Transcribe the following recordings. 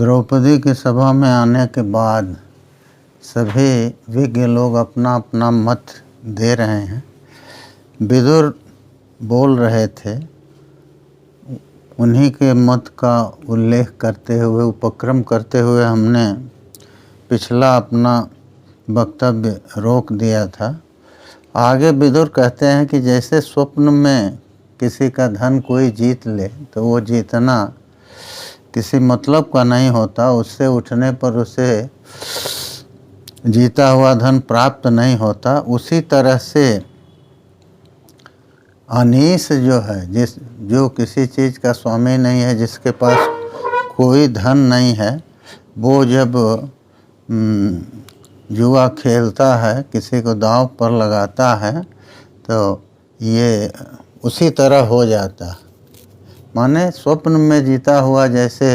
द्रौपदी की सभा में आने के बाद सभी विज्ञ लोग अपना अपना मत दे रहे हैं। विदुर बोल रहे थे, उन्हीं के मत का उल्लेख करते हुए, उपक्रम करते हुए हमने पिछला अपना वक्तव्य रोक दिया था। आगे विदुर कहते हैं कि जैसे स्वप्न में किसी का धन कोई जीत ले तो वो जीतना किसी मतलब का नहीं होता, उससे उठने पर उसे जीता हुआ धन प्राप्त नहीं होता। उसी तरह से अनीश जो है, जो किसी चीज़ का स्वामी नहीं है, जिसके पास कोई धन नहीं है, वो जब जुआ खेलता है, किसी को दांव पर लगाता है, तो ये उसी तरह हो जाता। माने स्वप्न में जीता हुआ जैसे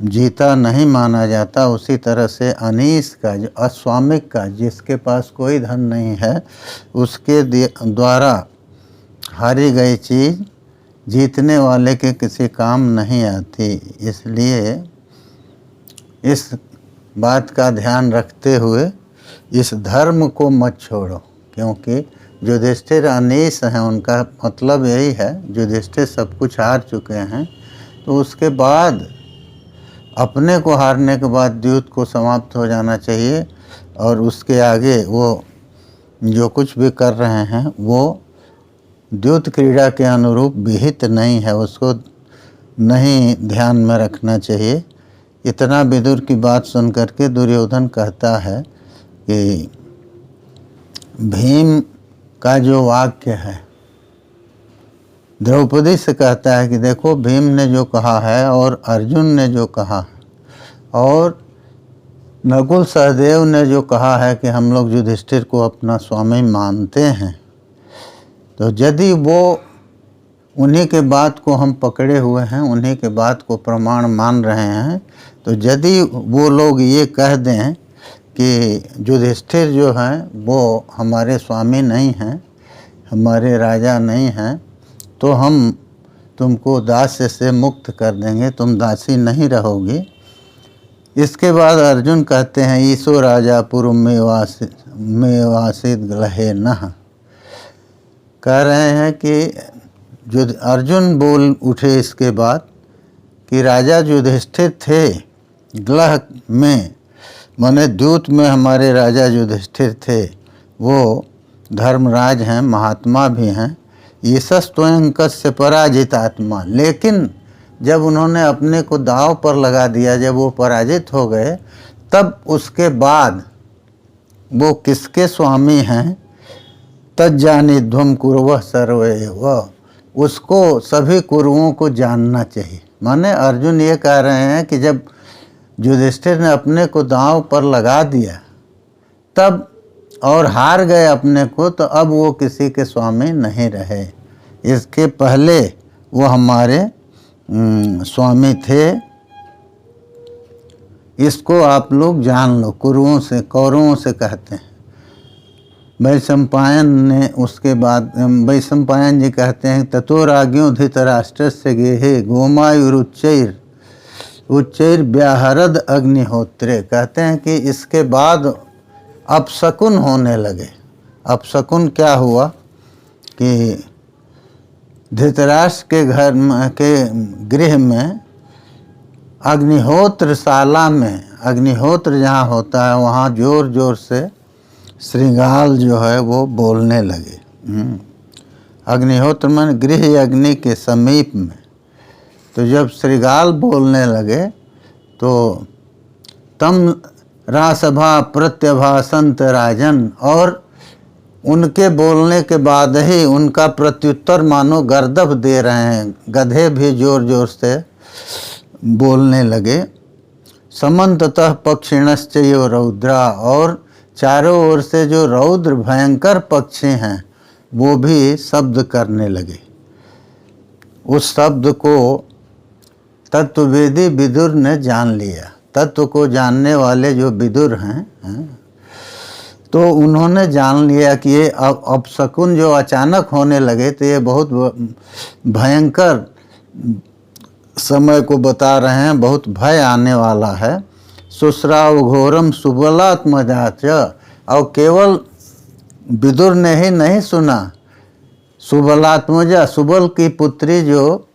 जीता नहीं माना जाता, उसी तरह से अनीश का, जो अस्वामिक का, जिसके पास कोई धन नहीं है, उसके द्वारा हारी गई चीज़ जीतने वाले के किसी काम नहीं आती। इसलिए इस बात का ध्यान रखते हुए इस धर्म को मत छोड़ो, क्योंकि युधिष्ठिर अनीश हैं, उनका मतलब यही है। युधिष्ठिर सब कुछ हार चुके हैं, तो उसके बाद अपने को हारने के बाद द्यूत को समाप्त हो जाना चाहिए, और उसके आगे वो जो कुछ भी कर रहे हैं वो द्यूत क्रीड़ा के अनुरूप विहित नहीं है, उसको नहीं ध्यान में रखना चाहिए। इतना विदुर की बात सुन करके दुर्योधन कहता है कि भीम का जो वाक्य है, द्रौपदी से कहता है कि देखो भीम ने जो कहा है और अर्जुन ने जो कहा और नकुल सहदेव ने जो कहा है कि हम लोग युधिष्ठिर को अपना स्वामी मानते हैं, तो यदि वो उन्हीं के बात को हम पकड़े हुए हैं, उन्हीं के बात को प्रमाण मान रहे हैं, तो यदि वो लोग ये कह दें कि युधिष्ठिर जो हैं वो हमारे स्वामी नहीं हैं, हमारे राजा नहीं हैं, तो हम तुमको दास्य से मुक्त कर देंगे, तुम दासी नहीं रहोगी। इसके बाद अर्जुन कहते हैं, ईसो राजा पूर्व में वासित ग्लहे नह। कह रहे हैं कि जो अर्जुन बोल उठे इसके बाद कि राजा युधिष्ठिर थे ग्लह में, माने द्यूत में हमारे राजा युधिष्ठिर थे, वो धर्मराज हैं, महात्मा भी हैं। ईशस स्वयं कस्य पराजित आत्मा। लेकिन जब उन्होंने अपने को दांव पर लगा दिया, जब वो पराजित हो गए, तब उसके बाद वो किसके स्वामी हैं? तज्जानिध्वम कुरवः सर्वैव। उसको सभी कुरुओं को जानना चाहिए। माने अर्जुन ये कह रहे हैं कि जब युधिष्ठिर ने अपने को दांव पर लगा दिया तब और हार गए अपने को, तो अब वो किसी के स्वामी नहीं रहे। इसके पहले वो हमारे स्वामी थे। इसको आप लोग जान लो। कुरुओं से, कौरवों से कहते हैं। वैशंपायन ने उसके बाद वैशंपायन जी कहते हैं, ततो राज्ञो धृतराष्ट्र से गेहे गोमायुरुच्चैर उच्चैर व्याहरद अग्निहोत्रे। कहते हैं कि इसके बाद अपशकुन होने लगे। अपशकुन क्या हुआ कि धृतराष्ट्र के घर में, के गृह में, अग्निहोत्रशाला में, अग्निहोत्र जहाँ होता है वहाँ जोर जोर से श्रृंगाल जो है वो बोलने लगे। अग्निहोत्र में गृह अग्नि के समीप में। तो जब श्रृंगाल बोलने लगे तो तम रासभा प्रत्यभासंत राजन, और उनके बोलने के बाद ही उनका प्रत्युत्तर मानो गर्दभ दे रहे हैं। गधे भी जोर जोर से बोलने लगे। समन्ततः पक्षिणश्चयो रौद्रा, और चारों ओर से जो रौद्र भयंकर पक्षी हैं वो भी शब्द करने लगे। उस शब्द को तत्ववेदी विदुर ने जान लिया। तत्व को जानने वाले जो विदुर हैं, तो उन्होंने जान लिया कि ये अपशकुन जो अचानक होने लगे, तो ये बहुत भयंकर समय को बता रहे हैं, बहुत भय आने वाला है। सुश्राव घोरम सुबलात्मजाच, और केवल विदुर ने ही नहीं सुना, सुबलात्मजा सुबल की पुत्री जो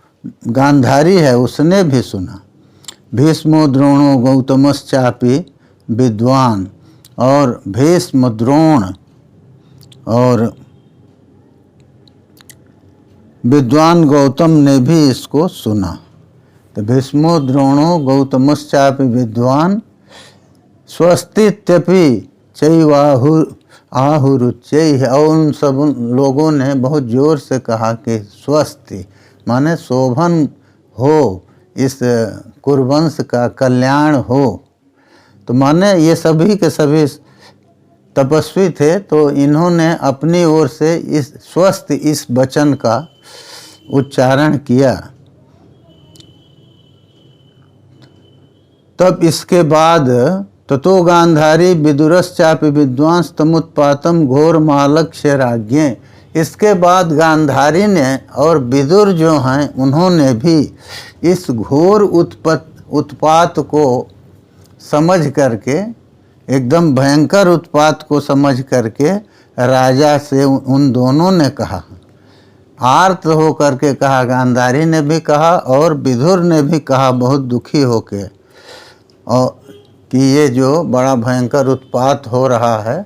गांधारी है उसने भी सुना। भीष्मो द्रोणो गौतमश्चापि विद्वान, और भीष्म द्रोण और विद्वान गौतम ने भी इसको सुना। तो भीष्मो द्रोणो गौतमश्चापि विद्वान स्वस्तित्यपि चैवाहुरुच्चैः, और उन सब लोगों ने बहुत जोर से कहा कि स्वस्ति माने शोभन हो, इस कुरुवंश का कल्याण हो। तो माने ये सभी के सभी तपस्वी थे, तो इन्होंने अपनी ओर से इस स्वस्ति इस वचन का उच्चारण किया। तब इसके बाद ततो गांधारी विदुरश्चापि विद्वांस तमुत्पातम घोर मालक्ष्य राज्ञे, इसके बाद गांधारी ने और विदुर जो हैं उन्होंने भी इस घोर उत्पात को समझ करके, एकदम भयंकर उत्पात को समझ करके राजा से उन दोनों ने कहा, आर्त हो करके कहा, गांधारी ने भी कहा और विदुर ने भी कहा बहुत दुखी होके, और कि ये जो बड़ा भयंकर उत्पात हो रहा है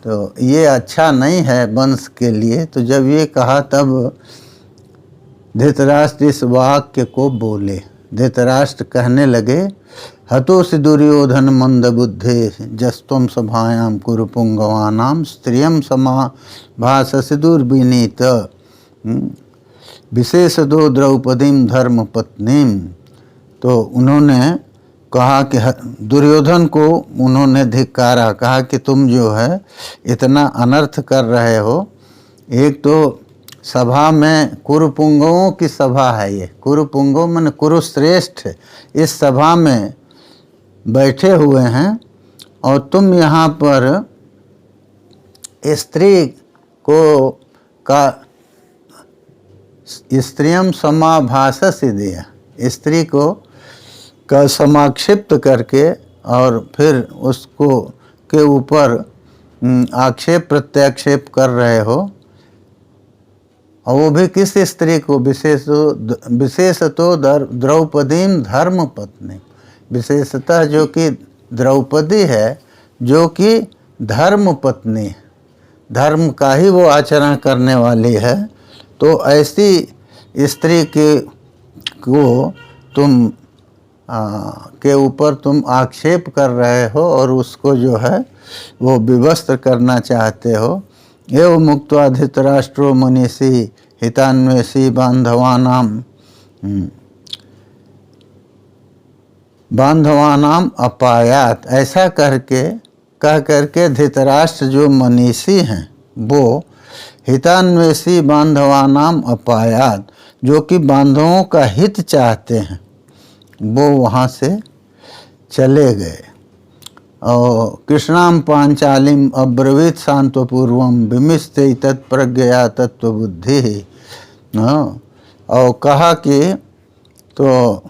तो ये अच्छा नहीं है वंश के लिए। तो जब ये कहा तब धृतराष्ट्र इस वाक्य को बोले। धृतराष्ट्र कहने लगे, हतोसि दुर्योधन मंद बुद्धे जस्तुम सभायाम कुरुपुंगवानाम स्त्रियम समाभाससि दुर्विनीत विशेषतो द्रौपदीम धर्म पत्नीम। तो उन्होंने कहा कि दुर्योधन को उन्होंने धिक्कारा, कहा कि तुम जो है इतना अनर्थ कर रहे हो। एक तो सभा में कुरुपुंगवों की सभा है, ये कुरुपुंगव माने कुरुश्रेष्ठ, इस सभा में बैठे हुए हैं और तुम यहाँ पर स्त्री को का स्त्रियम समाभाससि दिया, स्त्री को का समाक्षिप्त करके और फिर उसको के ऊपर आक्षेप प्रत्याक्षेप कर रहे हो, और वो भी किस स्त्री को, विशेषतो द्रौपदीम धर्म पत्नी, विशेषतः जो कि द्रौपदी है जो कि धर्म पत्नी, धर्म का ही वो आचरण करने वाली है। तो ऐसी स्त्री को तुम के ऊपर तुम आक्षेप कर रहे हो और उसको जो है वो विवस्त्र करना चाहते हो। एवं मुक्त्वा धृतराष्ट्रो मनीषी हितान्वेषी बांधवानाम अपायात, ऐसा कह करके धृतराष्ट्र जो मनीषी हैं वो हितान्वेषी बांधवानाम अपायात, जो कि बांधवों का हित चाहते हैं, वो वहाँ से चले गए। और कृष्णाम पांचालिम अब्रवीत शांतपूर्वम विमिश्ते तत्प्रज्ञया तत्वबुद्धि, और कहा कि तो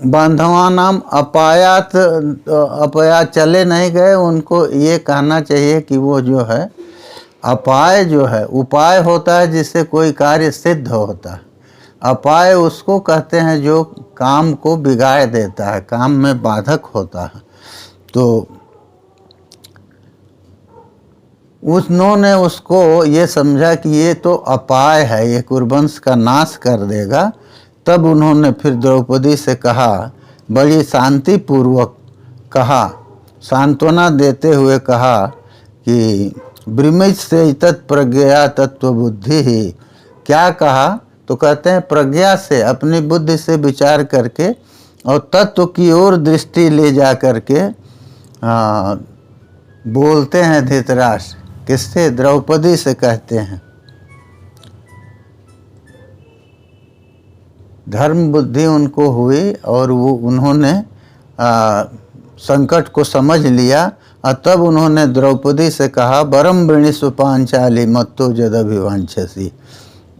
बांधवानाम अपायात, अपायात चले नहीं गए, उनको ये कहना चाहिए कि वो जो है अपाय जो है, उपाय होता है जिससे कोई कार्य सिद्ध होता है, अपाय उसको कहते हैं जो काम को बिगाड़ देता है, काम में बाधक होता है। तो उन्होंने उसको ये समझा कि ये तो अपाय है, ये कुरुवंश का नाश कर देगा। तब उन्होंने फिर द्रौपदी से कहा, बड़ी शांतिपूर्वक कहा, सांत्वना देते हुए कहा कि ब्रह्मिच से तत्प्रज्ञया तत्वबुद्धि ही, क्या कहा तो कहते हैं प्रज्ञा से, अपनी बुद्धि से विचार करके और तत्व की ओर दृष्टि ले जा करके बोलते हैं धृतराष्ट्र, किससे, द्रौपदी से कहते हैं। धर्म बुद्धि उनको हुई और वो उन्होंने संकट को समझ लिया, और तब उन्होंने द्रौपदी से कहा, वरम वृणीषु पांचाली मत्तो जदभिवांछसि,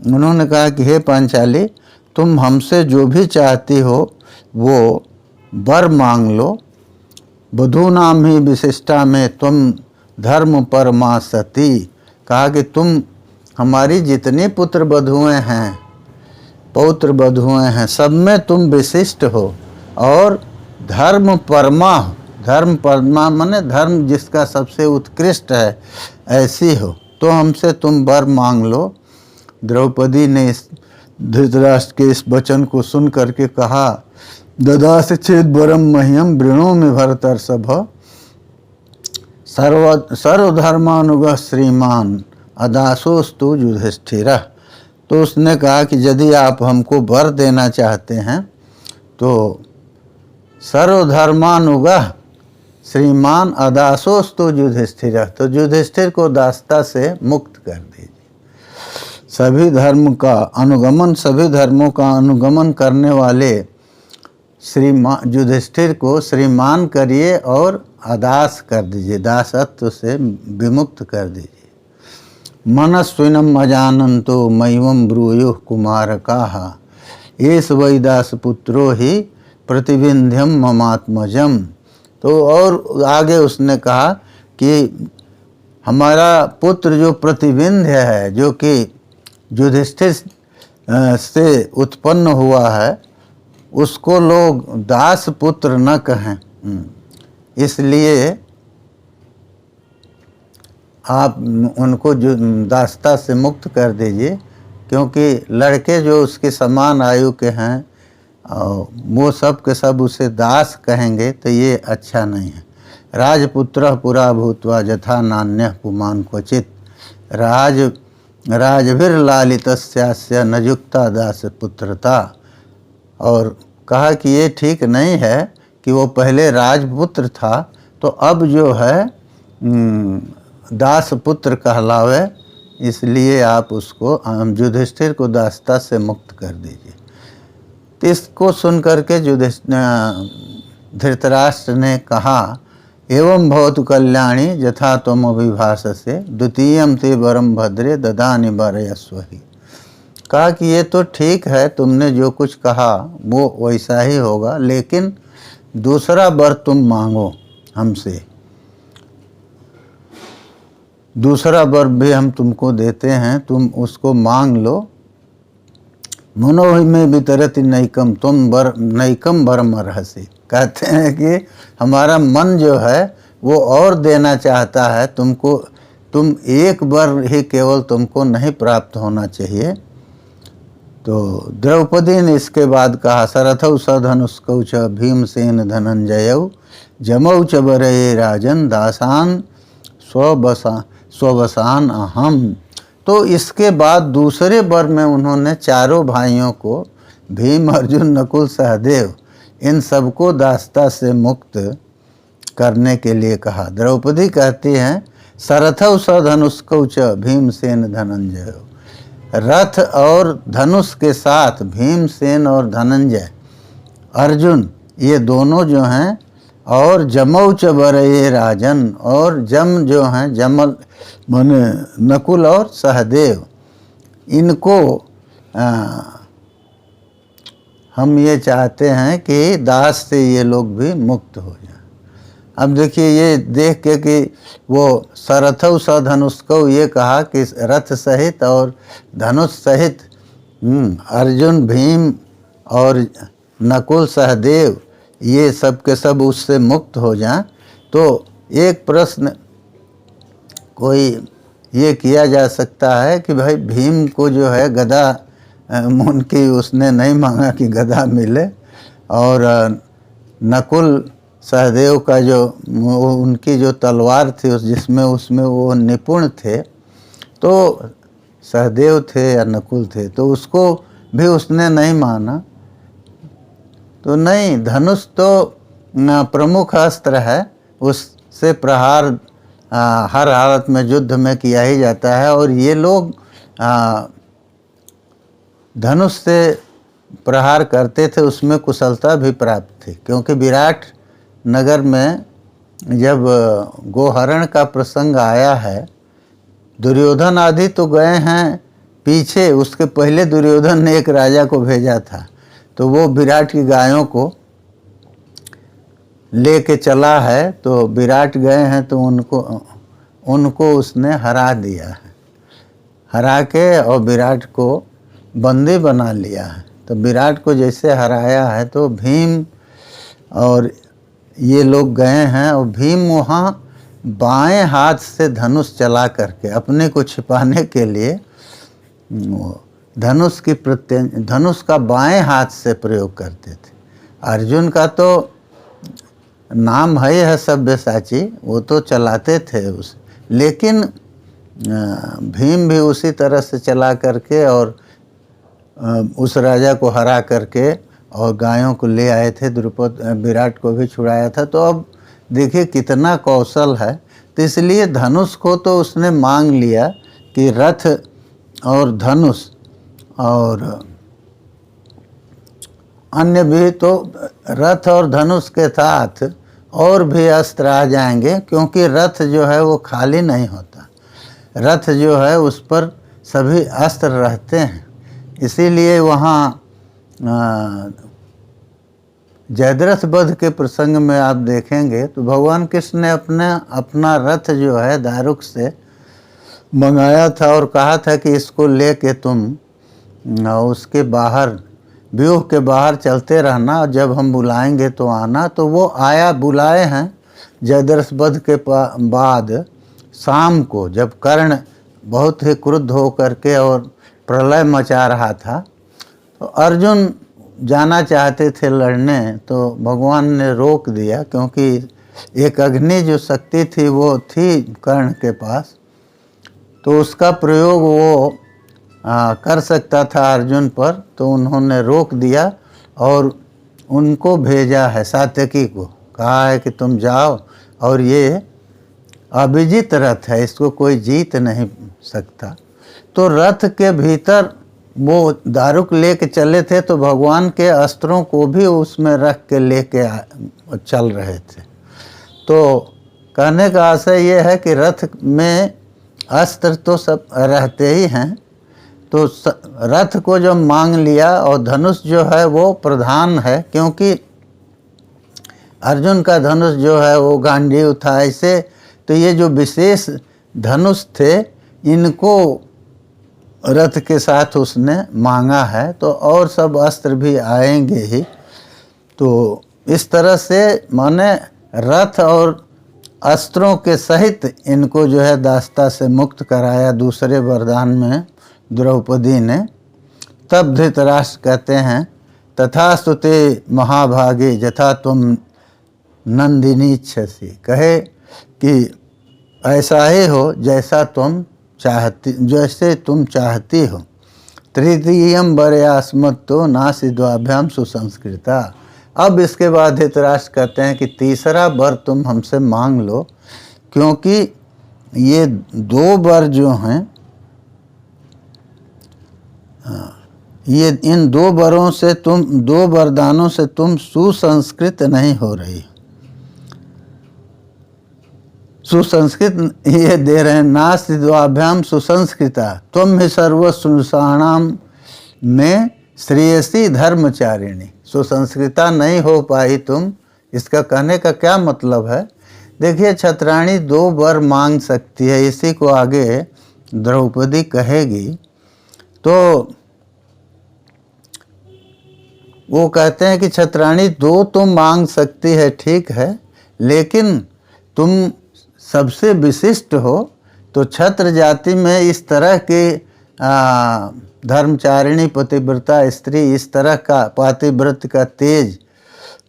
उन्होंने कहा कि हे पांचाली तुम हमसे जो भी चाहती हो वो वर मांग लो। बधूनाम ही विशिष्टा में तुम धर्म परमा सती। कहा कि तुम हमारी जितनी पुत्र बधुएं हैं, पौत्र बधुएं हैं, सब में तुम विशिष्ट हो और धर्म परमा हो। धर्म परमा माने धर्म जिसका सबसे उत्कृष्ट है, ऐसी हो। तो हमसे तुम वर मांग लो। द्रौपदी ने इस धृतराष्ट्र के इस वचन को सुन करके कहा, ददास चेद वरम मह्यम वृणोमि भरतर्षभ सर्वधर्मानुगः श्रीमान अदासोस्तु युधिष्ठिरः। तो उसने कहा कि यदि आप हमको वर देना चाहते हैं तो सर्वधर्मानुगः श्रीमान अदासोस्तु युधिष्ठिरः, तो युधिष्ठिर को दासता से मुक्त कर दीजिए। सभी धर्म का अनुगमन, सभी धर्मों का अनुगमन करने वाले श्रीमान युधिष्ठिर को श्रीमान करिए और अदास कर दीजिए, दासत्व से विमुक्त कर दीजिए। मनस्विनम अजानन्तो मय्यम ब्रूयुः कुमारकाः एष वै दासपुत्रो ही प्रतिविंध्यम ममात्मजम। तो और आगे उसने कहा कि हमारा पुत्र जो प्रतिविंध्य है, जो कि युधिष्ठिर से उत्पन्न हुआ है, उसको लोग दास पुत्र न कहें, इसलिए आप उनको जो दासता से मुक्त कर दीजिए। क्योंकि लड़के जो उसके समान आयु के हैं वो सब के सब उसे दास कहेंगे तो ये अच्छा नहीं है। राजपुत्र पुरा भूत्वा यथा नान्यः पुमान् क्वचित् राजभिर्लालितस्यास्य न युक्ता दास पुत्रता। और कहा कि ये ठीक नहीं है कि वो पहले राजपुत्र था तो अब जो है दास पुत्र कहलावे, इसलिए आप उसको युधिष्ठिर को दासता से मुक्त कर दीजिए। तो इसको सुन करके धृतराष्ट्र ने कहा, एवं भवतु कल्याणी यथा त्वम अभिभाषसे द्वितीयं ते वरम भद्रे ददानि वरयस्वहि। कहा कि ये तो ठीक है, तुमने जो कुछ कहा वो वैसा ही होगा, लेकिन दूसरा वर तुम मांगो हमसे। दूसरा वर भी हम तुमको देते हैं, तुम उसको मांग लो। मनोहि में वितरति नैकम तुम वर नैकम वरम अर्हसि। कहते हैं कि हमारा मन जो है वो और देना चाहता है तुमको, तुम एक वर ही केवल तुमको नहीं प्राप्त होना चाहिए। तो द्रौपदी ने इसके बाद कहा, सरथौ सधनुष्कौ च भीमसेन धनंजयौ जमौ च वरये राजन दासान स्ववसान अहम। तो इसके बाद दूसरे वर में उन्होंने चारों भाइयों को, भीम, अर्जुन, नकुल, सहदेव, इन सबको दासता से मुक्त करने के लिए कहा। द्रौपदी कहती हैं, सरथौ सधनुष्कौ च भीमसेन धनंजय, रथ और धनुष के साथ भीमसेन और धनंजय, अर्जुन, ये दोनों जो हैं, और जमौ च वरये राजन, और जम जो हैं, जमल माने नकुल और सहदेव, इनको हम ये चाहते हैं कि दास से ये लोग भी मुक्त हो जाएं। अब देखिए, ये देख के कि वो सरथौ सधनुष्कौ, ये कहा कि रथ सहित और धनुष सहित अर्जुन, भीम और नकुल, सहदेव, ये सब के सब उससे मुक्त हो जाएं। तो एक प्रश्न कोई ये किया जा सकता है कि भाई भीम को जो है गदा, उनकी उसने नहीं मांगा कि गदा मिले, और नकुल सहदेव का जो उनकी जो तलवार थी जिसमें उसमें वो निपुण थे, तो सहदेव थे या नकुल थे, तो उसको भी उसने नहीं माना। तो नहीं, धनुष तो प्रमुख अस्त्र है, उससे प्रहार हर हालत में युद्ध में किया ही जाता है। और ये लोग धनुष से प्रहार करते थे, उसमें कुशलता भी प्राप्त थी। क्योंकि विराट नगर में जब गोहरण का प्रसंग आया है, दुर्योधन आदि तो गए हैं पीछे उसके पहले दुर्योधन ने एक राजा को भेजा था, तो वो विराट की गायों को लेके चला है, तो विराट गए हैं तो उनको उसने हरा दिया है, हरा के और विराट को बंदी बना लिया है। तो विराट को जैसे हराया है तो भीम और ये लोग गए हैं, और भीम वहाँ बाएं हाथ से धनुष चला करके अपने को छिपाने के लिए धनुष का बाएं हाथ से प्रयोग करते थे। अर्जुन का तो नाम है सब्यसाची, वो तो चलाते थे उस, लेकिन भीम भी उसी तरह से चला करके और उस राजा को हरा करके और गायों को ले आए थे, विराट को भी छुड़ाया था। तो अब देखिए कितना कौशल है। तो इसलिए धनुष को तो उसने मांग लिया कि रथ और धनुष और अन्य भी, तो रथ और धनुष के साथ और भी अस्त्र आ जाएंगे, क्योंकि रथ जो है वो खाली नहीं होता, रथ जो है उस पर सभी अस्त्र रहते हैं। इसीलिए वहाँ जयद्रथ वध के प्रसंग में आप देखेंगे तो भगवान कृष्ण ने अपना रथ जो है दारुक से मंगाया था और कहा था कि इसको लेके तुम उसके बाहर, व्यूह के बाहर चलते रहना, और जब हम बुलाएंगे तो आना। तो वो आया, बुलाए हैं। जयद्रथ वध के बाद शाम को जब कर्ण बहुत ही क्रुद्ध होकर के और प्रलय मचा रहा था, तो अर्जुन जाना चाहते थे लड़ने, तो भगवान ने रोक दिया, क्योंकि एक अग्नि जो शक्ति थी वो थी कर्ण के पास, तो उसका प्रयोग वो कर सकता था अर्जुन पर, तो उन्होंने रोक दिया और उनको भेजा है, सात्यकी को कहा है कि तुम जाओ, और ये अभिजीत रथ है, इसको कोई जीत नहीं सकता। तो रथ के भीतर वो दारुक लेके चले थे, तो भगवान के अस्त्रों को भी उसमें रख के लेके चल रहे थे। तो कहने का आशय ये है कि रथ में अस्त्र तो सब रहते ही हैं, तो रथ को जो मांग लिया, और धनुष जो है वो प्रधान है, क्योंकि अर्जुन का धनुष जो है वो गांडीव था ऐसे। तो ये जो विशेष धनुष थे इनको रथ के साथ उसने मांगा है, तो और सब अस्त्र भी आएंगे ही। तो इस तरह से माने रथ और अस्त्रों के सहित इनको जो है दास्ता से मुक्त कराया दूसरे वरदान में द्रौपदी ने। तब धृतराष्ट्र कहते हैं, तथास्तु ते महाभागे यथा तुम नंदिनीच्छसि, कहे कि ऐसा ही हो जैसा तुम चाहती, जैसे तुम चाहती हो। तृतीयम वरयास्मत्तो नासि द्वाभ्याम सुसंस्कृता। अब इसके बाद धृतराष्ट्र कहते हैं कि तीसरा वर तुम हमसे मांग लो, क्योंकि ये दो वर जो हैं, ये इन दो वरों से तुम, दो वरदानों से तुम सुसंस्कृत नहीं हो रही। सुसंस्कृत ये दे रहे हैं, नास्ति द्वाभ्याम सुसंस्कृता त्वं हि सर्वसंसाराणाम में श्रेयसी धर्मचारिणी। सुसंस्कृता नहीं हो पाई तुम, इसका कहने का क्या मतलब है? देखिए, छत्राणी दो वर मांग सकती है, इसी को आगे द्रौपदी कहेगी। तो वो कहते हैं कि छत्राणी दो तो मांग सकती है, ठीक है, लेकिन तुम सबसे विशिष्ट हो, तो छत्र जाति में इस तरह के धर्मचारिणी पतिव्रता स्त्री, इस तरह का पातिव्रत का तेज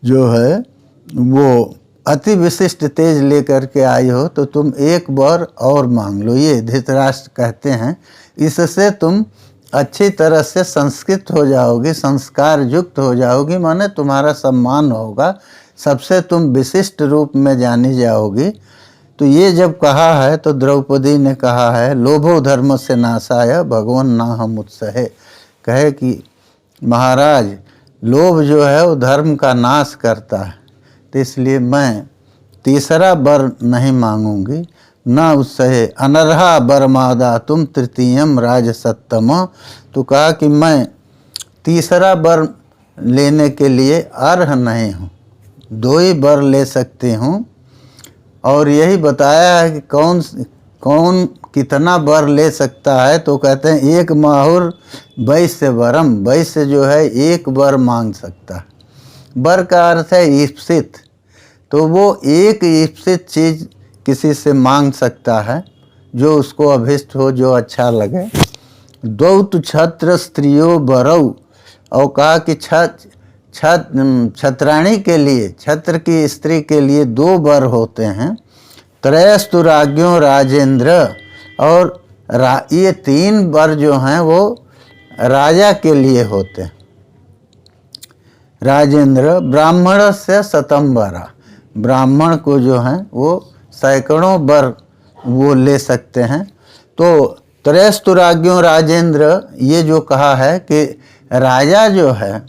जो है वो अति विशिष्ट तेज लेकर के आई हो, तो तुम एक बार और मांग लो। ये धृतराष्ट्र कहते हैं, इससे तुम अच्छी तरह से संस्कृत हो जाओगी, संस्कार युक्त हो जाओगी, माने तुम्हारा सम्मान होगा, सबसे तुम विशिष्ट रूप में जानी जाओगी। तो ये जब कहा है तो द्रौपदी ने कहा है, लोभो धर्म से नाशाय भगवान ना हम उत्सहे, कहे कि महाराज लोभ जो है वो धर्म का नाश करता है, तो इसलिए मैं तीसरा वर नहीं मांगूंगी, न उत्सहे अनर्हा बरमादा तुम तृतीयम राज सत्तम। तो कहा कि मैं तीसरा वर लेने के लिए अर्ह नहीं हूँ, 2 ही वर ले सकती हूँ। और यही बताया है कि कौन कितना वर ले सकता है। तो कहते हैं एक माहुर वैश्य वरम, वैश्य जो है 1 वर मांग सकता है। वर का अर्थ है ईप्सित, तो वो एक ईप्सित चीज़ किसी से मांग सकता है जो उसको अभिष्ट हो, जो अच्छा लगे। द्वौत छत्र स्त्रियो बरऊ, और कहा कि छत्राणी के लिए, छत्र की स्त्री के लिए 2 वर होते हैं। त्रयस्तु राज्ञों राजेंद्र, और ये 3 वर जो हैं वो राजा के लिए होते हैं। राजेंद्र ब्राह्मण से शतम वरा, ब्राह्मण को जो है वो सैकड़ों वर वो ले सकते हैं। तो त्रयस्तु राज्ञों राजेंद्र, ये जो कहा है कि राजा जो है,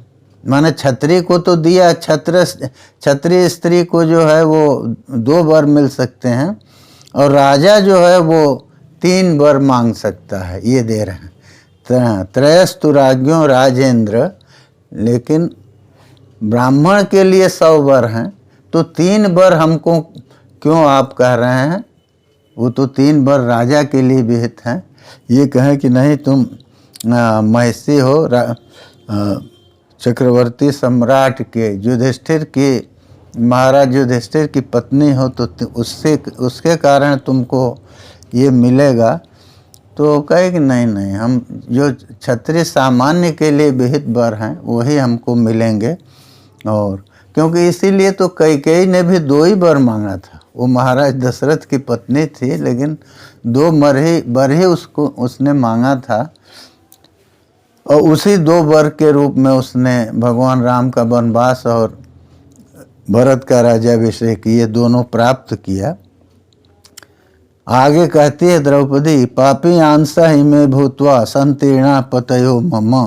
माने क्षत्रिय को तो दिया, क्षत्रिय स्त्री को जो है वो 2 वर मिल सकते हैं, और राजा जो है वो 3 वर मांग सकता है, ये दे रहे हैं। त्रयस्तु राज्ञों राजेंद्र, लेकिन ब्राह्मण के लिए 100 वर हैं, तो 3 वर हमको क्यों आप कह रहे हैं? वो तो 3 वर राजा के लिए विहित हैं। ये कहें कि नहीं तुम महिषी हो, चक्रवर्ती सम्राट के युधिष्ठिर की, महाराज युधिष्ठिर की पत्नी हो, तो उसके कारण तुमको ये मिलेगा। तो कहे कि नहीं, हम जो क्षत्रिय सामान्य के लिए विहित वर हैं वही हमको मिलेंगे। और क्योंकि इसीलिए तो कैकेयी ने भी 2 ही वर मांगा था। वो महाराज दशरथ की पत्नी थी, लेकिन 2 वर ही उसने मांगा था, और उसी 2 वर के रूप में उसने भगवान राम का वनवास और भरत का राज्याभिषेक ये दोनों प्राप्त किया। आगे कहती है द्रौपदी, पापी आंसा इमे भूत्वा संतीर्णा पतयो मम,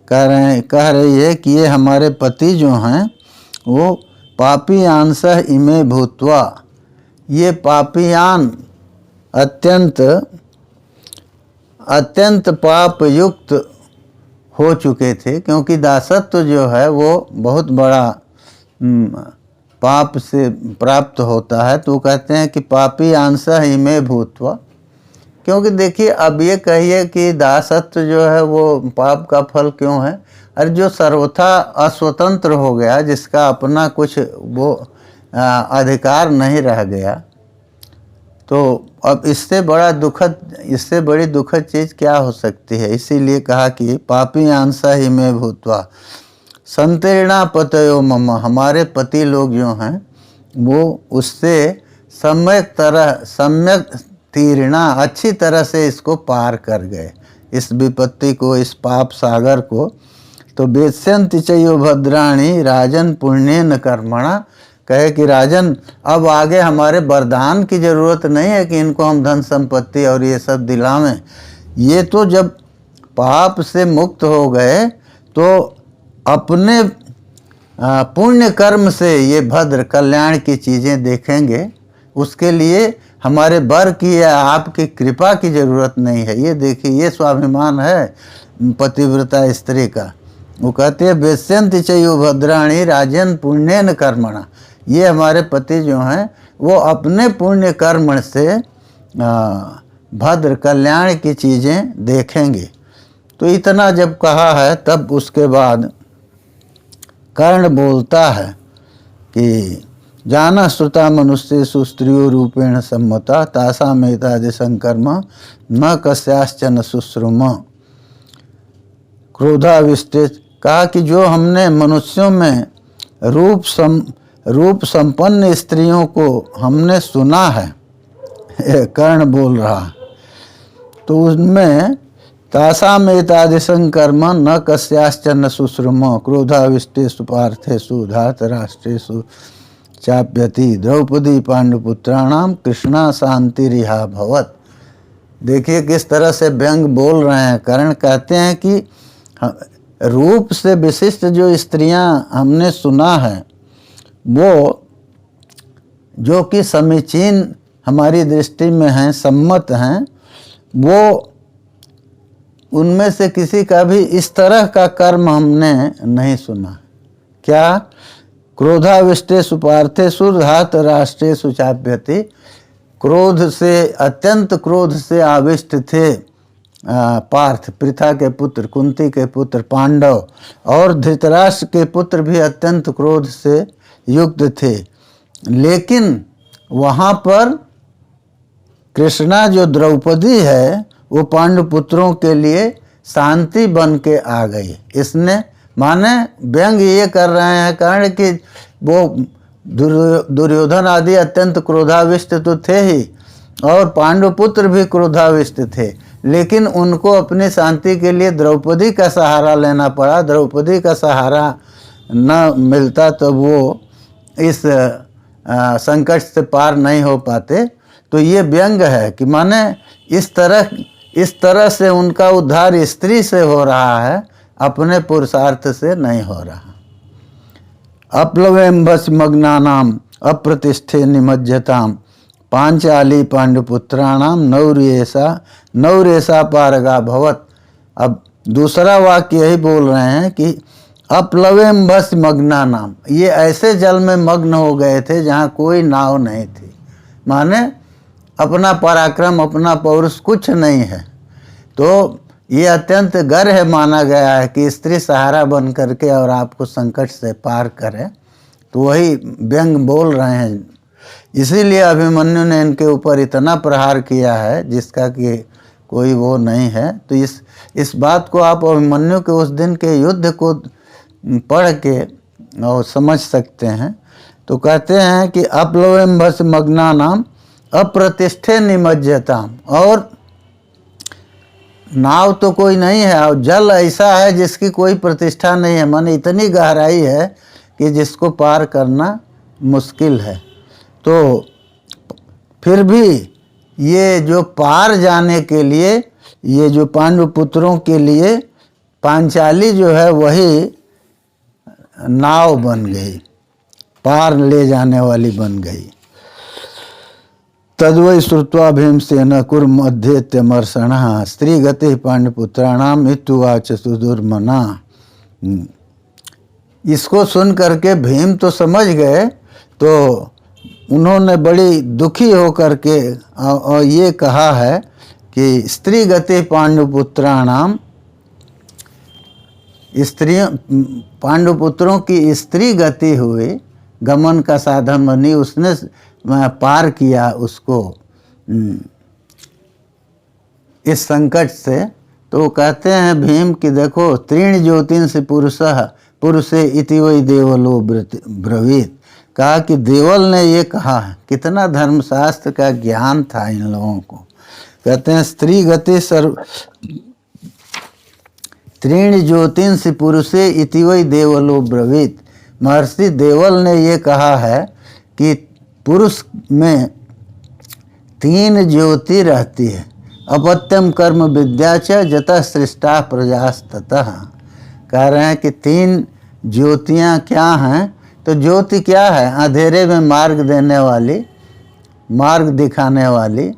कह रही है कि ये हमारे पति जो हैं वो पापी आंसा इमे भूत्वा, ये पापियान अत्यंत पाप युक्त हो चुके थे, क्योंकि दासत्व जो है वो बहुत बड़ा पाप से प्राप्त होता है। तो कहते हैं कि पापी आंसा ही में भूतवा, क्योंकि देखिए अब ये कहिए कि दासत्व जो है वो पाप का फल क्यों है? अरे जो सर्वथा अस्वतंत्र हो गया, जिसका अपना कुछ वो अधिकार नहीं रह गया, तो अब इससे बड़ी दुखद चीज़ क्या हो सकती है? इसीलिए कहा कि पापी आंसा ही में भूतवा संतीर्णा पतयो मम, हमारे पति लोग जो हैं वो उससे सम्यक तीर्णा, अच्छी तरह से इसको पार कर गए, इस विपत्ति को, इस पाप सागर को। तो वेत्स्यन्ति चयो भद्राणी राजन पुण्येन कर्मणा, कहे कि राजन अब आगे हमारे वरदान की ज़रूरत नहीं है कि इनको हम धन संपत्ति और ये सब दिलावें। ये तो जब पाप से मुक्त हो गए तो अपने पुण्य कर्म से ये भद्र कल्याण की चीज़ें देखेंगे। उसके लिए हमारे वर की या आपकी कृपा की ज़रूरत नहीं है। ये देखिए, ये स्वाभिमान है पतिव्रता स्त्री का। वो कहते हैं वेत्स्यन्ति चयो भद्राणी राजन पुण्येन कर्मणा, ये हमारे पति जो हैं वो अपने पुण्य कर्म से भद्र कल्याण की चीज़ें देखेंगे। तो इतना जब कहा है तब उसके बाद कर्ण बोलता है कि जाना श्रुता मनुष्येषु स्त्रियो रूपेण सम्मता तासाम एतादृशं कर्म न कस्याश्चन शुश्रुम क्रोधाविष्टित। कहा कि जो हमने मनुष्यों में रूप संपन्न स्त्रियों को हमने सुना है, कर्ण बोल रहा, तो उसमें तासाम एतादृशं कर्म न कस्याश्चन शुश्रुम क्रोधाविष्टेषु पार्थेषु धार्तराष्ट्रेषु चाप्यति द्रौपदी पांडुपुत्राणाम कृष्णा शांतिरिहा भवत। देखिए किस तरह से व्यंग बोल रहे हैं। कर्ण कहते हैं कि रूप से विशिष्ट जो स्त्रियां हमने सुना है वो जो कि समीचीन हमारी दृष्टि में हैं, सम्मत हैं, वो उनमें से किसी का भी इस तरह का कर्म हमने नहीं सुना। क्या? क्रोधाविष्टेषु पार्थेषु धार्तराष्ट्रेषु चाप्यति। क्रोध से, अत्यंत क्रोध से आविष्ट थे पार्थ, पृथा के पुत्र, कुंती के पुत्र पांडव, और धृतराष्ट्र के पुत्र भी अत्यंत क्रोध से युक्त थे। लेकिन वहाँ पर कृष्णा जो द्रौपदी है वो पांडु पुत्रों के लिए शांति बन के आ गई। इसने माने व्यंग ये कर रहे हैं कारण कि वो दुर्योधन आदि अत्यंत क्रोधाविष्ट तो थे ही, और पांडुपुत्र भी क्रोधाविष्ट थे, लेकिन उनको अपनी शांति के लिए द्रौपदी का सहारा लेना पड़ा। द्रौपदी का सहारा न मिलता तो वो इस संकट से पार नहीं हो पाते। तो ये व्यंग है कि माने इस तरह से उनका उद्धार स्त्री से हो रहा है, अपने पुरुषार्थ से नहीं हो रहा। अपलवेम्भस मग्नानाम अप्रतिष्ठे निमज्जताम पांचाली पांडुपुत्राणाम नौरेशा पारगा भवत। अब दूसरा वाक्य यही बोल रहे हैं कि अपलवेम्भस मग्नानाम, ये ऐसे जल में मग्न हो गए थे जहाँ कोई नाव नहीं थी। माने अपना पराक्रम, अपना पौरुष कुछ नहीं है। तो ये अत्यंत गर्ह माना गया है कि स्त्री सहारा बन करके और आपको संकट से पार करे। तो वही व्यंग बोल रहे हैं। इसीलिए अभिमन्यु ने इनके ऊपर इतना प्रहार किया है जिसका कि कोई वो नहीं है। तो इस बात को आप अभिमन्यु के उस दिन के युद्ध को पढ़ के और समझ सकते हैं। तो कहते हैं कि अपलवेम्भस मग्नानाम अप्रतिष्ठे निमज्जताम, और नाव तो कोई नहीं है और जल ऐसा है जिसकी कोई प्रतिष्ठा नहीं है, माने इतनी गहराई है कि जिसको पार करना मुश्किल है। तो फिर भी ये जो पार जाने के लिए, ये जो पांडुपुत्रों के लिए पांचाली जो है वही नाव बन गई, पार ले जाने वाली बन गई। तद्वै श्रुत्वा भीमसेन कुर्मध्येत्यमर्षण स्त्री गति पांडुपुत्राणाम इत्युवाच सुदुर्मना। इसको सुन करके भीम तो समझ गए, तो उन्होंने बड़ी दुखी होकर के और ये कहा है कि स्त्री गति पांडुपुत्राणाम, स्त्रियों पांडुपुत्रों की स्त्री गति हुई, गमन का साधन बनी, उसने पार किया उसको इस संकट से। तो कहते हैं भीम कि देखो त्रीण ज्योतिंसि पुरुषे इति वै देवलो ब्रवीत। कहा कि देवल ने ये कहा है, कितना धर्मशास्त्र का ज्ञान था इन लोगों को। कहते हैं स्त्री गति त्रीण ज्योतिंसि पुरुषे इति वै देवलो ब्रवीत। महर्षि देवल ने ये कहा है कि पुरुष में 3 ज्योति रहती है, अपत्यम कर्म विद्या च जतः सृष्टा प्रजास्ततः। कह रहे हैं कि 3 ज्योतियाँ क्या हैं। तो ज्योति क्या है? अंधेरे में मार्ग देने वाली, मार्ग दिखाने वाली,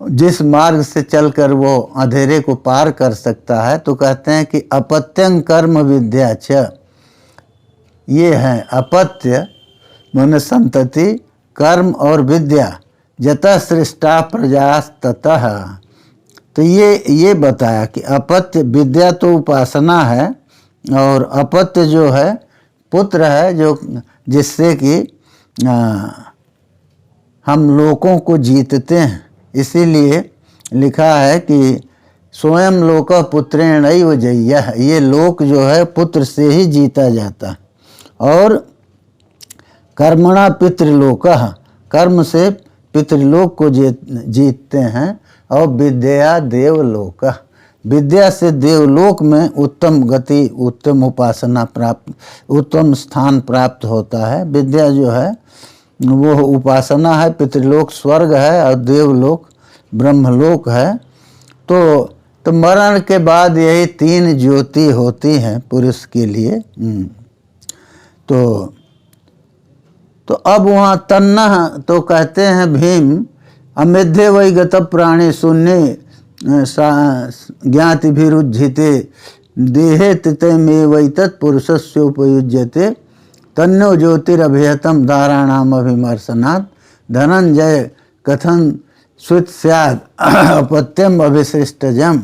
जिस मार्ग से चलकर वो अंधेरे को पार कर सकता है। तो कहते हैं कि अपत्यं कर्म विद्या च, ये है अपत्य माने संतति, कर्म और विद्या, जतः सृष्टा प्रजास्ततः। तो ये बताया कि अपत्य विद्या तो उपासना है, और अपत्य जो है पुत्र है, जो जिससे कि हम लोगों को जीतते हैं। इसीलिए लिखा है कि स्वयं लोक पुत्रेणैव जय्यः, ये लोक जो है पुत्र से ही जीता जाता। और कर्मणा पितृलोकः, कर्म से पितृलोक को जीतते हैं। और विद्या देवलोकः, विद्या से देवलोक में उत्तम गति, उत्तम उपासना प्राप्त, उत्तम स्थान प्राप्त होता है। विद्या जो है वो उपासना है, पितृलोक स्वर्ग है और देवलोक ब्रह्मलोक है। तो मरण के बाद यही 3 ज्योति होती हैं पुरुष के लिए। तो तो अब वहाँ तन्ना तो कहते हैं भीम अमेध्य वही गत प्राणी शून्य ज्ञातिभिरुज्झिते देहे तिते में वही तत्पुरुषस्योपयुज्यते तन्नो ज्योतिरभिहतम धाराणाम अभिमर्शनात् धनंजय कथन स्वित स्याद अपत्यम अभिशिष्टजम।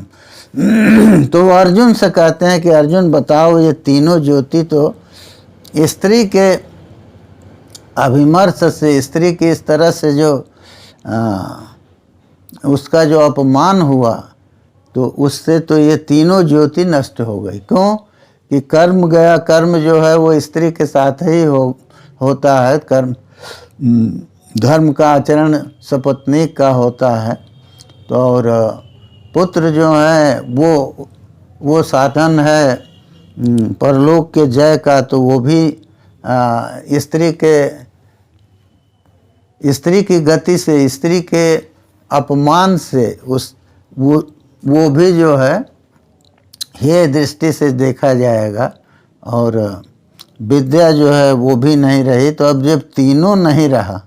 तो अर्जुन से कहते हैं कि अर्जुन बताओ ये तीनों ज्योति तो स्त्री के अभिमर्श से, स्त्री की इस तरह से जो उसका जो अपमान हुआ तो उससे तो ये तीनों ज्योति नष्ट हो गई। क्यों कि कर्म गया, कर्म जो है वो स्त्री के साथ ही होता है। कर्म धर्म का आचरण सपत्नीक का होता है। तो और पुत्र जो है वो साधन है परलोक के जय का, तो वो भी स्त्री की गति से, स्त्री के अपमान से वो भी जो है हे दृष्टि से देखा जाएगा। और विद्या जो है वो भी नहीं रही। तो अब जब तीनों नहीं रहा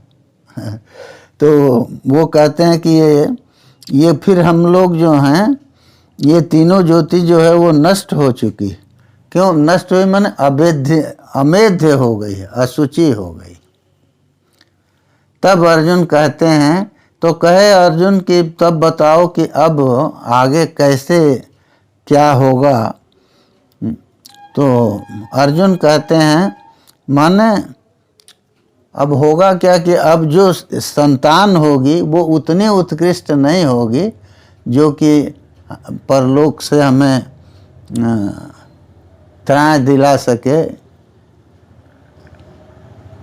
तो वो कहते हैं कि ये फिर हम लोग जो हैं ये तीनों ज्योति जो है वो नष्ट हो चुकी। क्यों नष्ट हुई? माने अमेध्य हो गई है, अशुचि हो गई। तब अर्जुन कहते हैं, तो कहे अर्जुन कि तब बताओ कि अब आगे कैसे क्या होगा। तो अर्जुन कहते हैं माने अब होगा क्या कि अब जो संतान होगी वो उतनी उत्कृष्ट नहीं होगी जो कि परलोक से हमें त्राण दिला सके।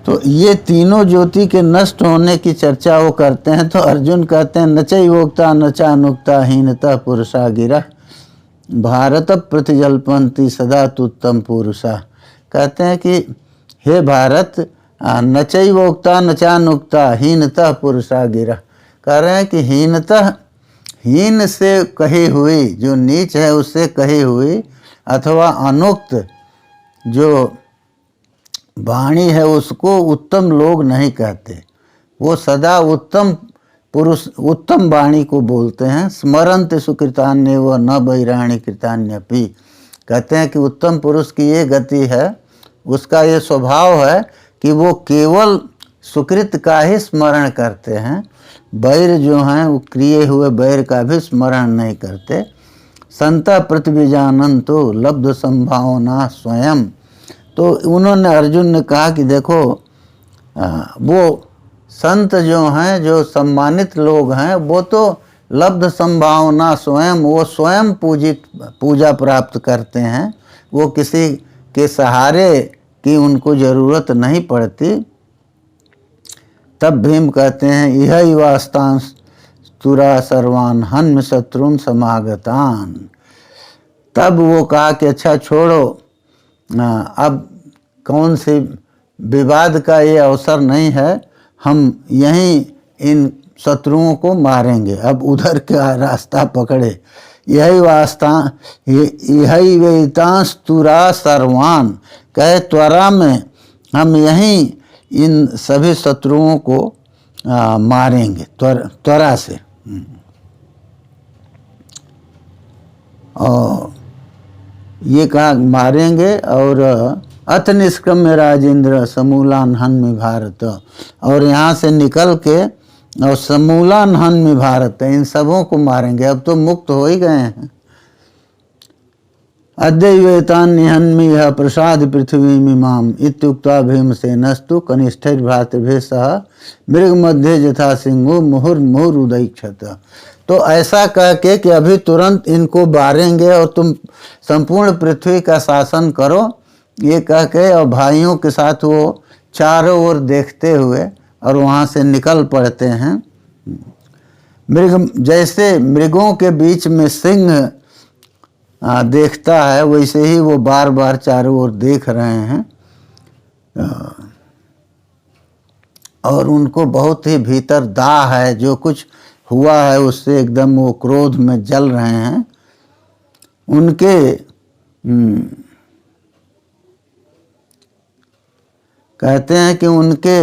तो ये तीनों ज्योति के नष्ट होने की चर्चा वो करते हैं। तो अर्जुन कहते हैं न चैवोक्ता न चानुक्ता हीनता पुरुषा गिरा भारत प्रतिजल्पन्ति सदा तुत्तम पुरुषा। कहते हैं कि हे भारत न चैवोक्ता न चानुक्ता हीनता पुरुषा गिरा। कह रहे हैं कि हीन से कही हुई, जो नीच है उससे कही हुई, अथवा अनुक्त जो वाणी है उसको उत्तम लोग नहीं कहते। वो सदा उत्तम पुरुष, उत्तम वाणी को बोलते हैं। स्मरंत सुकृतान्य व न बहिराणी कृतान्यपि। कहते हैं कि उत्तम पुरुष की ये गति है, उसका ये स्वभाव है कि वो केवल सुकृत का ही स्मरण करते हैं। बैर जो हैं वो किए हुए बैर का भी स्मरण नहीं करते। संता प्रतिविजानंतो लब्ध संभावना स्वयं। तो उन्होंने अर्जुन ने कहा कि देखो वो संत जो हैं, जो सम्मानित लोग हैं, वो तो लब्ध संभावना स्वयं, वो स्वयं पूजा प्राप्त करते हैं। वो किसी के सहारे की उनको ज़रूरत नहीं पड़ती। तब भीम कहते हैं यह वास्तांश तुरा सर्वान हन्म शत्रुन समागतान। तब वो कहा कि अच्छा छोड़ो, अब कौन से विवाद का ये अवसर नहीं है, हम यहीं इन शत्रुओं को मारेंगे। अब उधर का रास्ता पकड़े। यही वास्ता यही वेतांश तुरा सर्वान, कहे त्वरा में हम यहीं इन सभी शत्रुओं को मारेंगे त्वरा से। और ये कहा मारेंगे। और अथ निष्क्रम्य राजेंद्र समूलान हन्मि भारत। और यहाँ से निकल के और समूलान हन्मि भारत, इन सबों को मारेंगे। अब तो मुक्त हो ही गए हैं। अद्वैतान निहन्मि यह प्रसाद पृथ्वी मिमाम इत्युक्ता भीमसेनस्तु कनिष्ठैर् भ्रातृभिः सह मृग मध्य यथा सिंहो मुहुर्मुहुरुदैक्षत। तो ऐसा कह के कि अभी तुरंत इनको मारेंगे और तुम संपूर्ण पृथ्वी का शासन करो, ये कह के और भाइयों के साथ वो चारों ओर देखते हुए और वहाँ से निकल पड़ते हैं। मृग जैसे मृगों के बीच में सिंह देखता है, वैसे ही वो बार बार चारों ओर देख रहे हैं। और उनको बहुत ही भीतर दाह है, जो कुछ हुआ है उससे एकदम वो क्रोध में जल रहे हैं। उनके कहते हैं कि उनके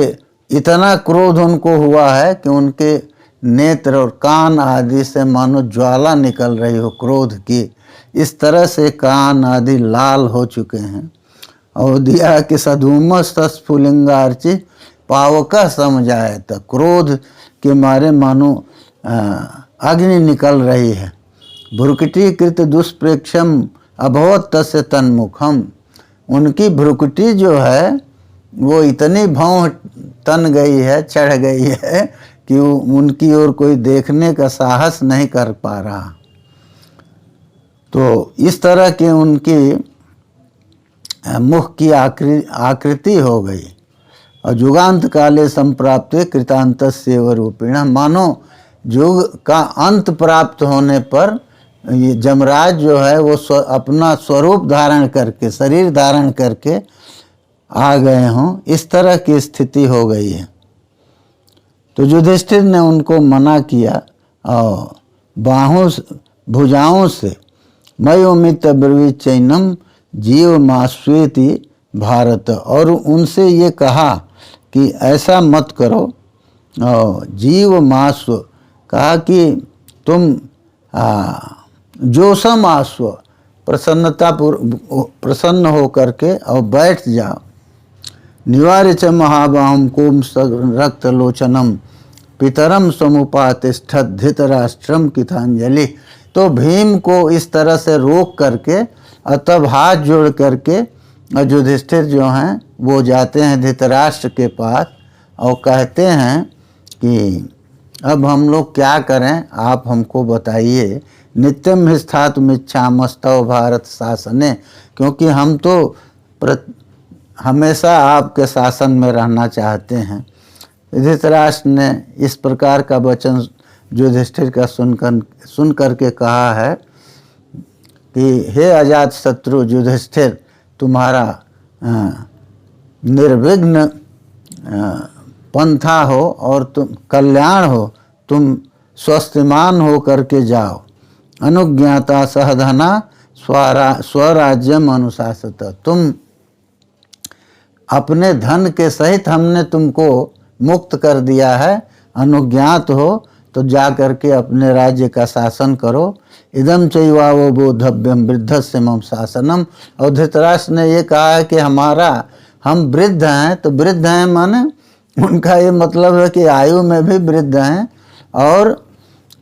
इतना क्रोध उनको हुआ है कि उनके नेत्र और कान आदि से मानो ज्वाला निकल रही हो क्रोध की। इस तरह से कान आदि लाल हो चुके हैं। अवधिया के सधूमस स्फुलिंगार्चि पावका समझाए, तो क्रोध के मारे मानो अग्नि निकल रही है। भ्रुकुटीकृत दुष्प्रेक्षम अभवत तस्य तन्मुखम, उनकी भ्रुकुटी जो है वो इतनी भौं तन गई है, चढ़ गई है कि उनकी ओर कोई देखने का साहस नहीं कर पा रहा। तो इस तरह के उनकी मुख की आकृति हो गई। और युगांत काले संप्राप्त कृतांतस्यैव रूपिण, मानो युग का अंत प्राप्त होने पर ये जमराज जो है वो अपना स्वरूप धारण करके, शरीर धारण करके आ गए हों, इस तरह की स्थिति हो गई है। तो युधिष्ठिर ने उनको मना किया और भुजाओं से मयोमित ब्रवीत चैनम जीव मास्वेति भारत, और उनसे ये कहा कि ऐसा मत करो। और जीव मास्व कहा कि तुम जोशम आस्व, प्रसन्न हो करके और बैठ जाओ। निवार्य च महाबाहुम कुम रक्तलोचनम पितरम समुपातिष्ठत धृतराष्ट्रम कितांजलि। तो भीम को इस तरह से रोक करके और तब हाथ जोड़ करके और युधिष्ठिर जो हैं वो जाते हैं धृतराष्ट्र के पास और कहते हैं कि अब हम लोग क्या करें, आप हमको बताइए। नित्यम ही स्थातुमिच्छामस्तव भारत शासने, क्योंकि हम तो हमेशा आपके शासन में रहना चाहते हैं। धृतराष्ट्र ने इस प्रकार का वचन युधिष्ठिर का सुन करके कहा है कि हे अजात शत्रु युधिष्ठिर, तुम्हारा निर्विघ्न पंथा हो और तुम कल्याण हो, तुम स्वस्थमान हो करके जाओ। अनुज्ञाता सहधना स्वराज्यम अनुशासित, तुम अपने धन के सहित हमने तुमको मुक्त कर दिया है, अनुज्ञात हो तो जा करके अपने राज्य का शासन करो। इदम चैवावो बोधव्यम वृद्धस्य मम शासनम, और धृतराष्ट्र ने ये कहा है कि हम वृद्ध हैं, तो वृद्ध हैं माने उनका ये मतलब है कि आयु में भी वृद्ध हैं और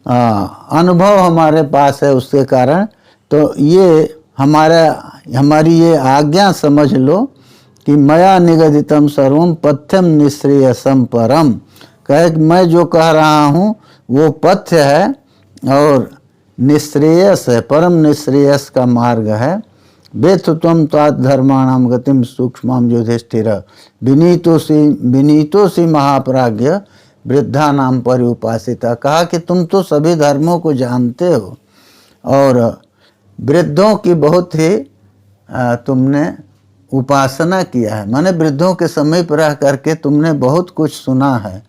अनुभव हमारे पास है, उसके कारण तो ये हमारी ये आज्ञा समझ लो कि मया निगदितम सर्वम पथ्यम निश्रेयसम परम, कहे मैं जो कह रहा हूँ वो पथ्य है और निश्रेयस है, परम निश्रेयस का मार्ग है। वेत्तम तात धर्माणाम गतिम सूक्ष्मम युधिष्ठिर विनीतोसी महाप्राज्ञ वृद्धा नाम परिउपासिता, कहा कि तुम तो सभी धर्मों को जानते हो और वृद्धों की बहुत ही तुमने उपासना किया है, माने वृद्धों के समीप रह करके तुमने बहुत कुछ सुना है,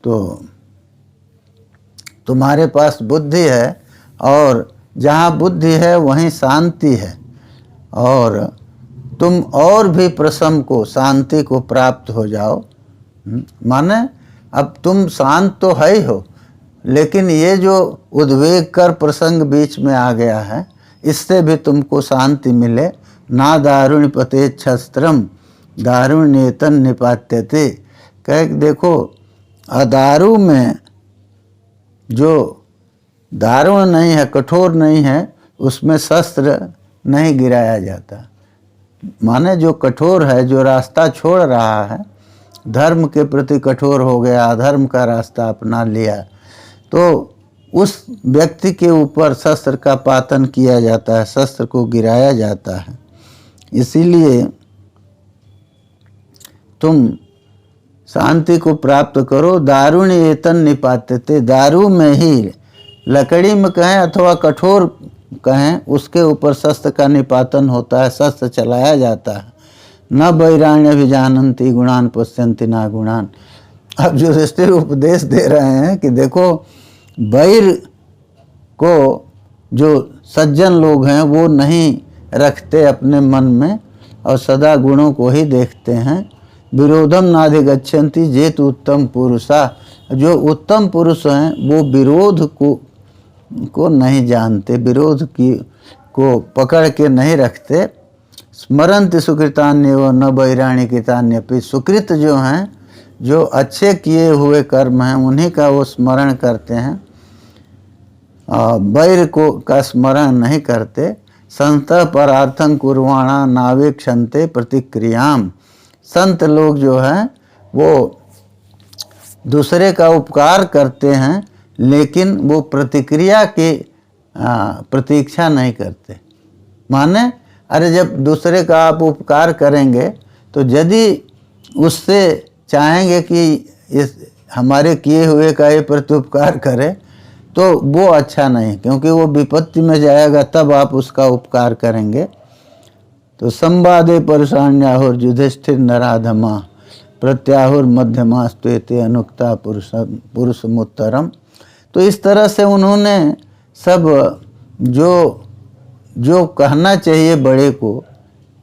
तो तुम्हारे पास बुद्धि है और जहाँ बुद्धि है वहीं शांति है, और तुम और भी प्रसम को, शांति को प्राप्त हो जाओ। माने अब तुम शांत तो है ही हो, लेकिन ये जो उद्वेग कर प्रसंग बीच में आ गया है, इससे भी तुमको शांति मिले। ना दारुण पते छस्त्रम दारुण्यतन निपात्यते, कह देखो अदारू में जो दारुण नहीं है, कठोर नहीं है, उसमें शस्त्र नहीं गिराया जाता। माने जो कठोर है, जो रास्ता छोड़ रहा है, धर्म के प्रति कठोर हो गया, अधर्म का रास्ता अपना लिया, तो उस व्यक्ति के ऊपर शस्त्र का पातन किया जाता है, शस्त्र को गिराया जाता है। इसीलिए तुम शांति को प्राप्त करो। दारुण एतन निपात्यते, दारू में ही, लकड़ी में कहें अथवा कठोर कहें, उसके ऊपर शस्त्र का निपातन होता है, शस्त्र चलाया जाता है। न बैराण्य भी जानती गुणान पश्यंती ना गुणान। अब युधिष्ठिर उपदेश दे रहे हैं कि देखो बैर को जो सज्जन लोग हैं वो नहीं रखते अपने मन में और सदा गुणों को ही देखते हैं, विरोधम नाधिगच्छन्ति जेत उत्तम पुरुषा। जो उत्तम पुरुष हैं वो विरोध को नहीं जानते, विरोध को पकड़ के नहीं रखते। स्मरन्ति सुकृतान्य व न वैराणी कृतान्यपि। सुकृत जो हैं, जो अच्छे किए हुए कर्म हैं, उन्हीं का वो स्मरण करते हैं, वैर को का स्मरण नहीं करते। संत परार्थं कुर्वाणा नावेक्षन्ते प्रतिक्रियाम। संत लोग जो हैं वो दूसरे का उपकार करते हैं, लेकिन वो प्रतिक्रिया की प्रतीक्षा नहीं करते। माने अरे जब दूसरे का आप उपकार करेंगे तो यदि उससे चाहेंगे कि इस हमारे किए हुए का ये प्रत्युपकार करे तो वो अच्छा नहीं, क्योंकि वो विपत्ति में जाएगा, तब आप उसका उपकार करेंगे। तो संवादे परुषाण्याहुर युधिष्ठिर नराधमा प्रत्याहुर मध्यमास्त्वेते अनुक्ता पुरुषमुत्तरम। तो इस तरह से उन्होंने सब जो कहना चाहिए बड़े को,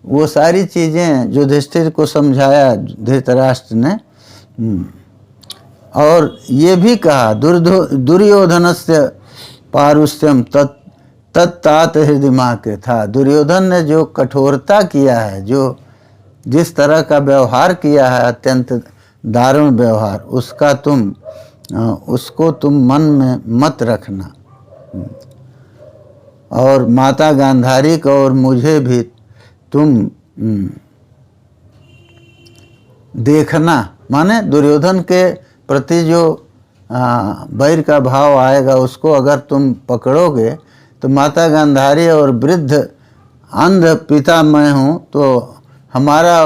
वो सारी चीज़ें युधिष्ठिर को समझाया धृतराष्ट्र ने। और ये भी कहा दुर्योधनस्य पारुष्यम तत्तात हृदय के था। दुर्योधन ने जो कठोरता किया है, जो जिस तरह का व्यवहार किया है, अत्यंत दारुण व्यवहार, उसको तुम मन में मत रखना। और माता गांधारी को और मुझे भी तुम देखना। माने दुर्योधन के प्रति जो वैर का भाव आएगा, उसको अगर तुम पकड़ोगे तो माता गांधारी और वृद्ध अंध पिता मैं हूँ, तो हमारा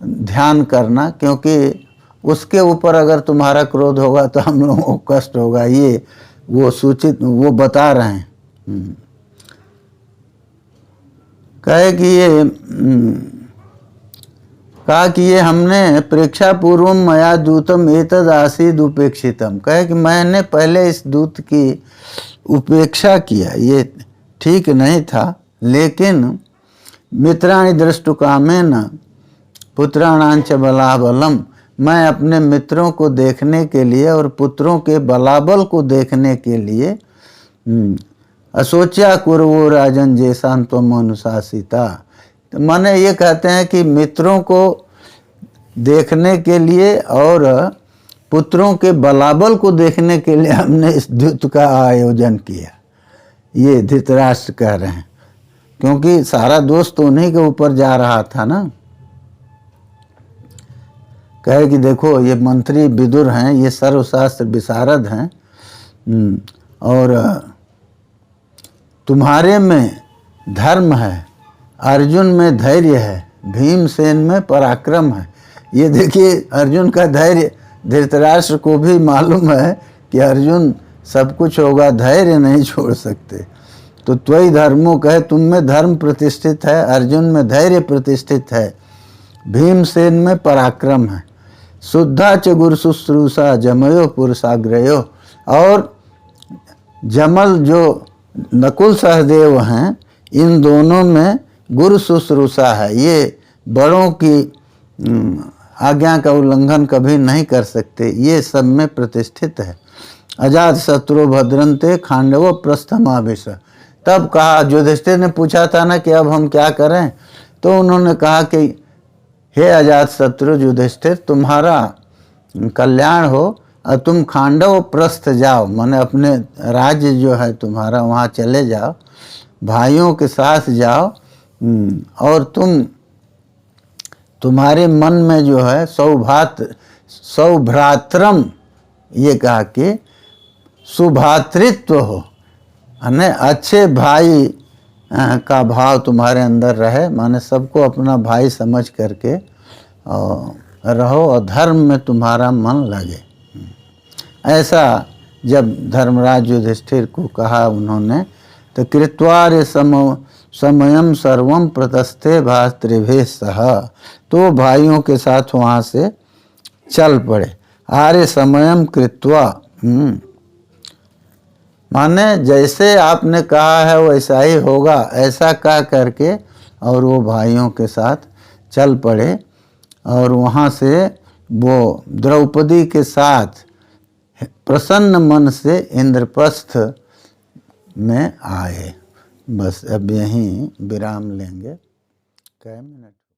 ध्यान करना, क्योंकि उसके ऊपर अगर तुम्हारा क्रोध होगा तो हम लोगों को कष्ट होगा। ये वो बता रहे हैं। कहा कि ये हमने प्रेक्षा पूर्वम मया दूतम एतद आसीद उपेक्षितम। कहे कि मैंने पहले इस दूत की उपेक्षा किया, ये ठीक नहीं था, लेकिन मित्राणि दृष्टुकामेन पुत्राणांच बलाबलम। मैं अपने मित्रों को देखने के लिए और पुत्रों के बलाबल को देखने के लिए असोच्या कुरवो राजन जैसान त्वम अनुशासिता। तो माने ये कहते हैं कि मित्रों को देखने के लिए और पुत्रों के बलाबल को देखने के लिए हमने इस युद्ध का आयोजन किया। ये धृतराष्ट्र कह रहे हैं, क्योंकि सारा दोष तो उन्हीं के ऊपर जा रहा था ना। कहे कि देखो ये मंत्री विदुर हैं, ये सर्वशास्त्र विशारद हैं, और तुम्हारे में धर्म है, अर्जुन में धैर्य है, भीमसेन में पराक्रम है। ये देखिए अर्जुन का धैर्य, धृतराष्ट्र को भी मालूम है कि अर्जुन सब कुछ होगा, धैर्य नहीं छोड़ सकते। तो त्वयि धर्मो कहे, तुम में धर्म प्रतिष्ठित है, अर्जुन में धैर्य प्रतिष्ठित है, भीमसेन में पराक्रम है। शुद्धा च गुरु शुश्रूषा जमयो पुरुषाग्रयो। और जमल जो नकुल सहदेव हैं, इन दोनों में गुरु शुश्रूषा है। ये बड़ों की आज्ञा का उल्लंघन कभी नहीं कर सकते, ये सब में प्रतिष्ठित है। अजात शत्रु भद्रंते खांडव प्रस्थमाभिष। तब कहा, युधिष्ठिर ने पूछा था ना कि अब हम क्या करें, तो उन्होंने कहा कि हे अजात शत्रु युधिष्ठिर, तुम्हारा कल्याण हो और तुम खांडव प्रस्थ जाओ, माने अपने राज्य जो है तुम्हारा वहाँ चले जाओ, भाइयों के साथ जाओ, और तुम्हारे मन में जो है सौभ्रात्रम, ये कहा कि सुभातृत्व हो, यानी अच्छे भाई का भाव तुम्हारे अंदर रहे, माने सबको अपना भाई समझ करके रहो और धर्म में तुम्हारा मन लगे। ऐसा जब धर्मराज युधिष्ठिर को कहा उन्होंने, तो कृत्वार्य समयम सर्वम प्रतस्थे भातृभे सह। तो भाइयों के साथ वहाँ से चल पड़े। आर्य समयम कृत्वा, माने जैसे आपने कहा है वैसा ही होगा, ऐसा कह करके और वो भाइयों के साथ चल पड़े। और वहाँ से वो द्रौपदी के साथ प्रसन्न मन से इंद्रप्रस्थ में आए। बस अब यहीं विराम लेंगे। कै मिनट